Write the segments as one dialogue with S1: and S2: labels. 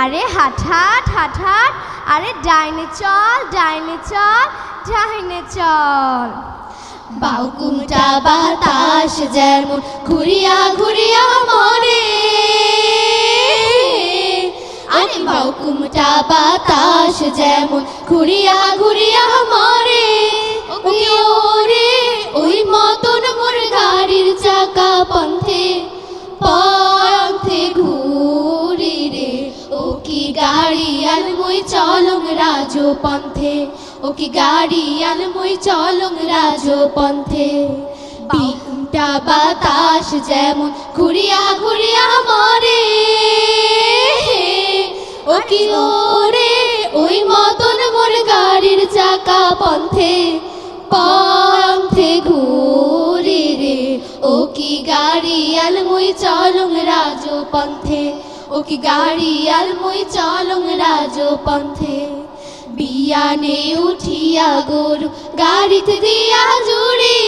S1: আরে হাঠাৎ হাঠাৎ, আরে ডাইনে চল ডাইনে চল ডাইনে চল।
S2: বাউকুমটা বাতাস যেমন ঘুরিয়া ঘুরিয়া মরে, আরে বাউকুমটা বাতাস যেমন ঘুরিয়া ঘুরিয়া মরে, ওরে ওই মতন মোর গাড়ির চাকা পন্থে পন্থে ঘুরি রে। ও কি গাড়ি আর মুই চলং রাজো পন্থে, ও কি গাড়ি আর মুই চলং রাজো পন্থে। বাউকুমটা বাতাস যেমন ঘুরিয়া ঘুরিয়া মরে, ও কি ওরে ওই মতন মোর গাড়ির চাকা পন্থে পন্থে ঘুরি রে। ও কি গাড়ি আর মুই চলং রাজো পন্থে, ও কি গাড়ি আর মুই চলং রাজো পন্থে। বিয়ানে উঠিয়া গরু গাড়িতে দিয়া জুড়ি,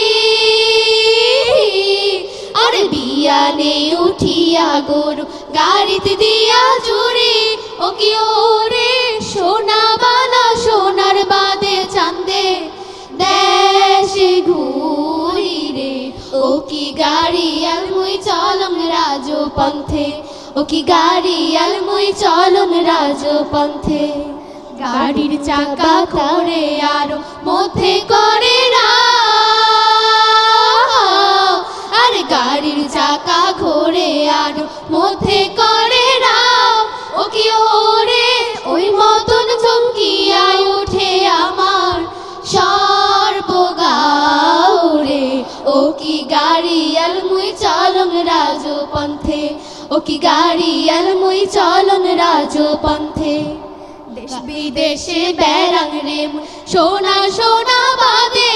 S2: আরে বিয়ানে উঠিয়া গরু গাড়িতে দিয়া জুড়ি। ও কি ওরে সোনা বালা সোনার বাদে চাঁদে দেশে ঘুরি রে। ও কি গাড়ি আর মুই চলং রাজো পন্থে, ও কি গাড়ি আর মুই চলং রাজো পন্থে। গাড়ির চাকা করে আরো মধ্যে করে না, আরে গাড়ির চাকা ঘোরে আরো মধ্যে করে না। ও কি ওরে ওই মতন চমকিয়া উঠে আমার সর্বগাও রে। ও কি গাড়ি আর মুই চলং রাজো পন্থে, ও কি গাড়ি আর মুই চলং রাজো পন্থে। দেশ বিদেশে বেড়াং রে সোনা সোনা বাদে,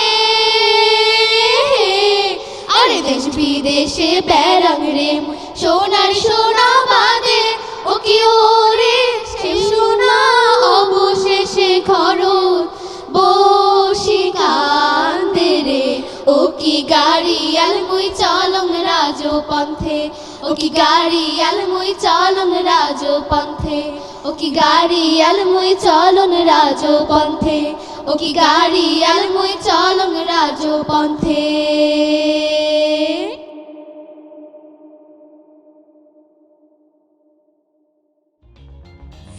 S2: আরে দেশ বিদেশে বেড়াং রে সোনার সোনা বাদে। ও কি ওরে সে সোনা অবশেষে খরচ বসি কান্দে রে। ও কি গাড়ি আর মুই চলং রাজো পন্থে, ও কি গাড়ি আর মুই চলং রাজো পন্থে। ও কি গাড়ি আর মুই চলং রাজো পন্থে, ও কি গাড়ি আর মুই চলং রাজো পন্থে।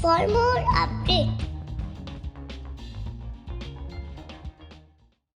S3: For more updates,